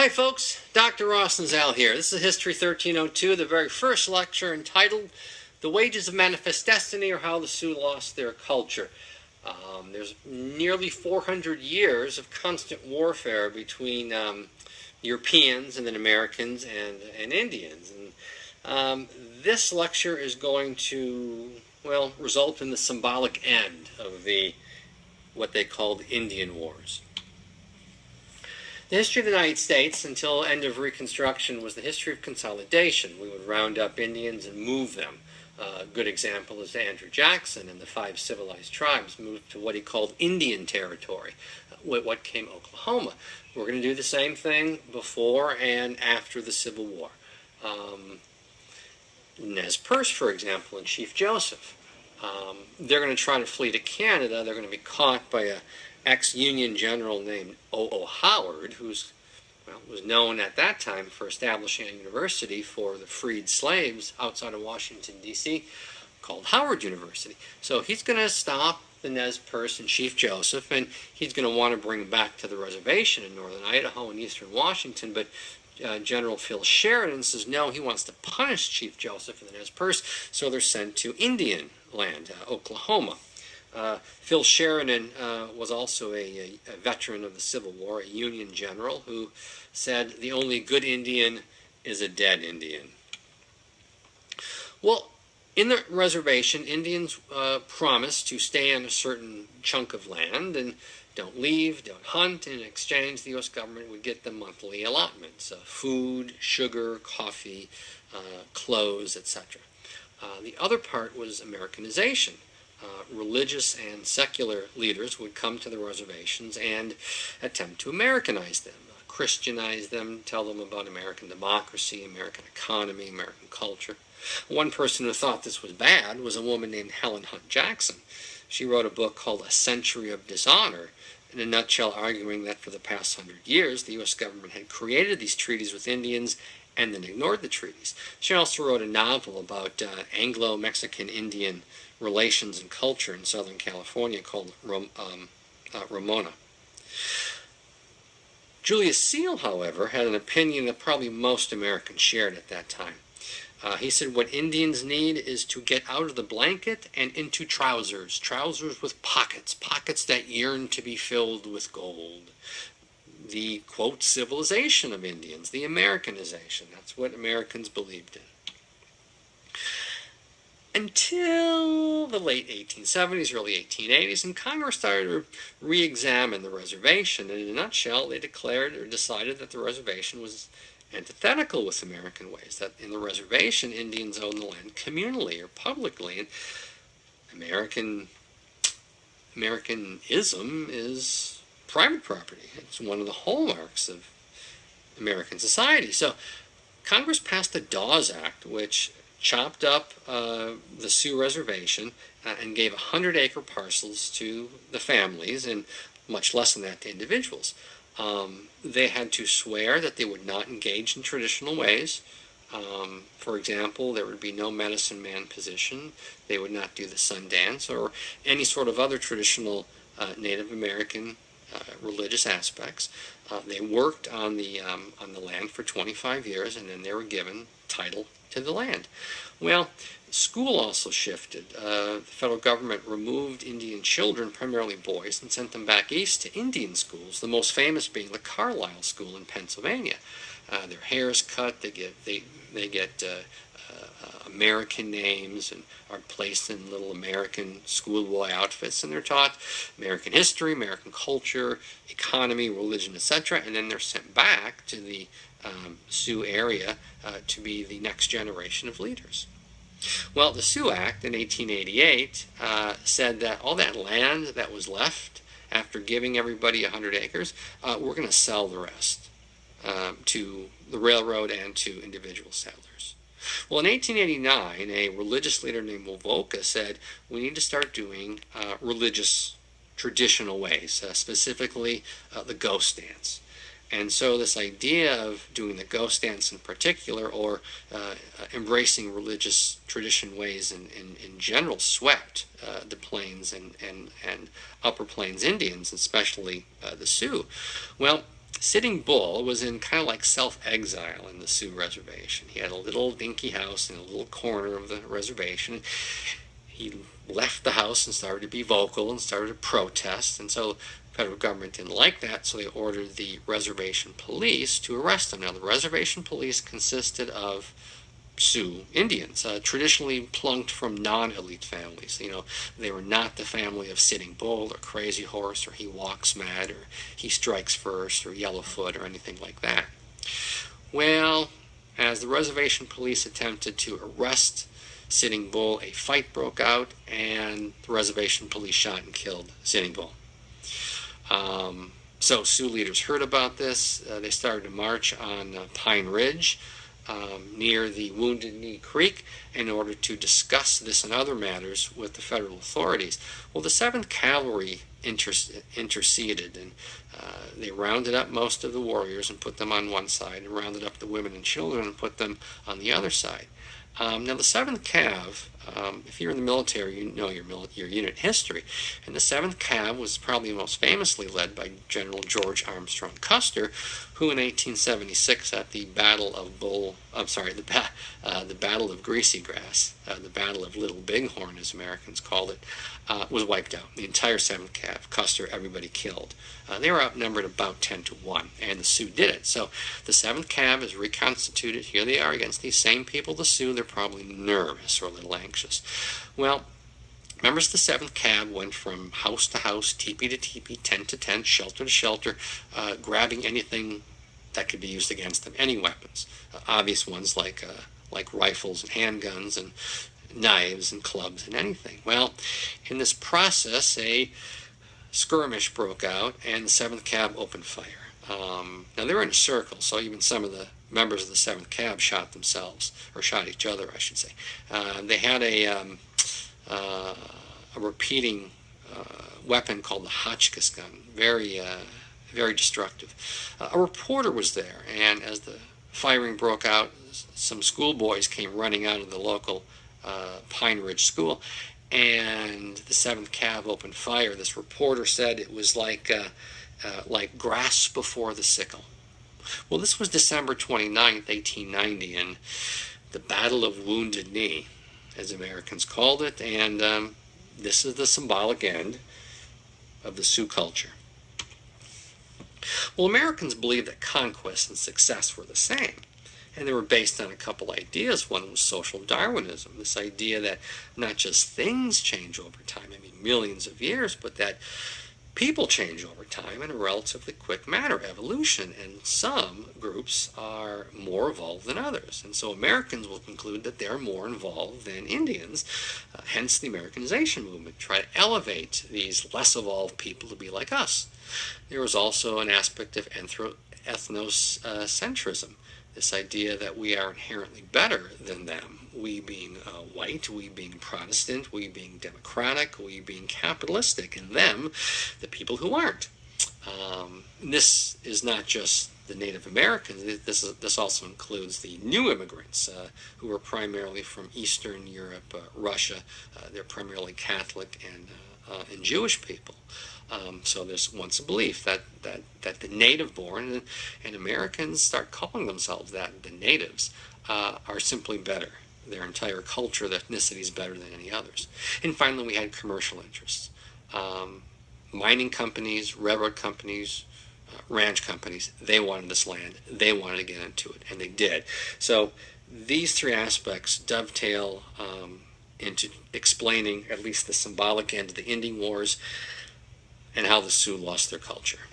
Hi folks, Dr. Ross and Zal here. This is History 1302, the very first lecture entitled The Wages of Manifest Destiny, or How the Sioux Lost Their Culture. There's nearly 400 years of constant warfare between Europeans and then Americans and Indians. And this lecture is going to, well, result in the symbolic end of what they called Indian Wars. The history of the United States until end of Reconstruction was the history of consolidation. We would round up Indians and move them. A good example is Andrew Jackson and the 5 civilized tribes moved to what he called Indian territory, what came Oklahoma. We're going to do the same thing before and after the Civil War. Nez Perce, for example, and Chief Joseph. They're going to try to flee to Canada. They're going to be caught by a ex-Union general named O.O. Howard, who was known at that time for establishing a university for the freed slaves outside of Washington, D.C., called Howard University. So he's going to stop the Nez Perce and Chief Joseph, and he's going to want to bring them back to the reservation in northern Idaho and eastern Washington, but General Phil Sheridan says no, he wants to punish Chief Joseph and the Nez Perce, so they're sent to Indian land, Oklahoma. Phil Sheridan was also a veteran of the Civil War, a Union general who said the only good Indian is a dead Indian. Well, in the reservation, Indians promised to stay on a certain chunk of land and don't leave, don't hunt, and in exchange the U.S. government would get them monthly allotments of food, sugar, coffee, clothes, etc. The other part was Americanization. Religious and secular leaders would come to the reservations and attempt to Americanize them, Christianize them, tell them about American democracy, American economy, American culture. One person who thought this was bad was a woman named Helen Hunt Jackson. She wrote a book called A Century of Dishonor, in a nutshell arguing that for the past 100 years the U.S. government had created these treaties with Indians and then ignored the treaties. She also wrote a novel about Anglo-Mexican Indian relations and culture in Southern California called Ramona. Julius Seal, however, had an opinion that probably most Americans shared at that time. He said what Indians need is to get out of the blanket and into trousers, trousers with pockets, pockets that yearn to be filled with gold. The, quote, civilization of Indians, the Americanization, that's what Americans believed in. Until the late 1870s, early 1880s, and Congress started to re-examine the reservation. And in a nutshell, they declared or decided that the reservation was antithetical with American ways, that in the reservation, Indians owned the land communally or publicly, and Americanism is private property. It's one of the hallmarks of American society. So Congress passed the Dawes Act, which chopped up the Sioux reservation and gave 100-acre parcels to the families and much less than that to individuals. They had to swear that they would not engage in traditional ways. For example, there would be no medicine man position. They would not do the sun dance or any sort of other traditional Native American religious aspects. They worked on the land for 25 years, and then they were given title to the land. Well, school also shifted. The federal government removed Indian children, primarily boys, and sent them back east to Indian schools, the most famous being the Carlisle School in Pennsylvania. Their hair is cut, they get American names and are placed in little American schoolboy outfits, and they're taught American history, American culture, economy, religion, etc., and then they're sent back to the Sioux area to be the next generation of leaders. Well, the Sioux Act in 1888 said that all that land that was left after giving everybody 100 acres, we're going to sell the rest to the railroad and to individual settlers. Well, in 1889, a religious leader named Wovoka said, we need to start doing religious traditional ways, specifically the ghost dance. And so this idea of doing the ghost dance in particular, or embracing religious tradition ways in general, swept the Plains and Upper Plains Indians, especially the Sioux. Well, Sitting Bull was in kind of like self-exile in the Sioux reservation. He had a little dinky house in a little corner of the reservation. He left the house and started to be vocal and started to protest, and so the federal government didn't like that, so they ordered the reservation police to arrest him. Now, the reservation police consisted of Sioux Indians, traditionally plunked from non-elite families. They were not the family of Sitting Bull or Crazy Horse or He Walks Mad or He Strikes First or Yellowfoot or anything like that. Well, as the reservation police attempted to arrest Sitting Bull, a fight broke out, and the reservation police shot and killed Sitting Bull. So Sioux leaders heard about this. They started to march on Pine Ridge, near the Wounded Knee Creek, in order to discuss this and other matters with the federal authorities. Well, the 7th Cavalry interceded, and they rounded up most of the warriors and put them on one side, and rounded up the women and children and put them on the other side. Now, the 7th Cav, if you're in the military, you know your unit history. And the 7th Cav was probably most famously led by General George Armstrong Custer, who in 1876 at the Battle of the Battle of Greasy Grass, the Battle of Little Bighorn, as Americans called it, was wiped out. The entire 7th Cav, Custer, everybody killed. They were outnumbered about 10-1, and the Sioux did it. So the 7th Cav is reconstituted. Here they are against these same people, the Sioux. They're probably nervous or a little anxious. Well, members of the 7th Cav went from house to house, teepee to teepee, tent to tent, shelter to shelter, grabbing anything that could be used against them, any weapons. Obvious ones like rifles and handguns and knives and clubs and anything. Well, in this process, a skirmish broke out, and the 7th Cav opened fire. Now, they were in a circle, so even some of the members of the 7th Cav shot themselves, or shot each other, I should say. They had a repeating weapon called the Hotchkiss gun, very destructive. A reporter was there, and as the firing broke out, some schoolboys came running out of the local Pine Ridge School, and the 7th Cav opened fire. This reporter said it was like grass before the sickle. Well, this was December 29th, 1890, and the Battle of Wounded Knee, as Americans called it, and this is the symbolic end of the Sioux culture. Well, Americans believed that conquest and success were the same, and they were based on a couple ideas. One was social Darwinism, this idea that not just things change over time, millions of years, but that people change over time in a relatively quick manner, evolution, and some groups are more evolved than others. And so Americans will conclude that they're more involved than Indians, hence the Americanization movement, try to elevate these less evolved people to be like us. There was also an aspect of ethnocentrism, this idea that we are inherently better than them, we being white, we being Protestant, we being democratic, we being capitalistic, and them, the people who aren't. This is not just the Native Americans. This also includes the new immigrants who are primarily from Eastern Europe, Russia. They're primarily Catholic and Jewish people. So there's once a belief that the native-born and Americans start calling themselves that, the natives, are simply better. Their entire culture, the ethnicity is better than any others. And finally, we had commercial interests. Mining companies, railroad companies, ranch companies, they wanted this land. They wanted to get into it, and they did. So these three aspects dovetail into explaining at least the symbolic end of the Indian Wars and how the Sioux lost their culture.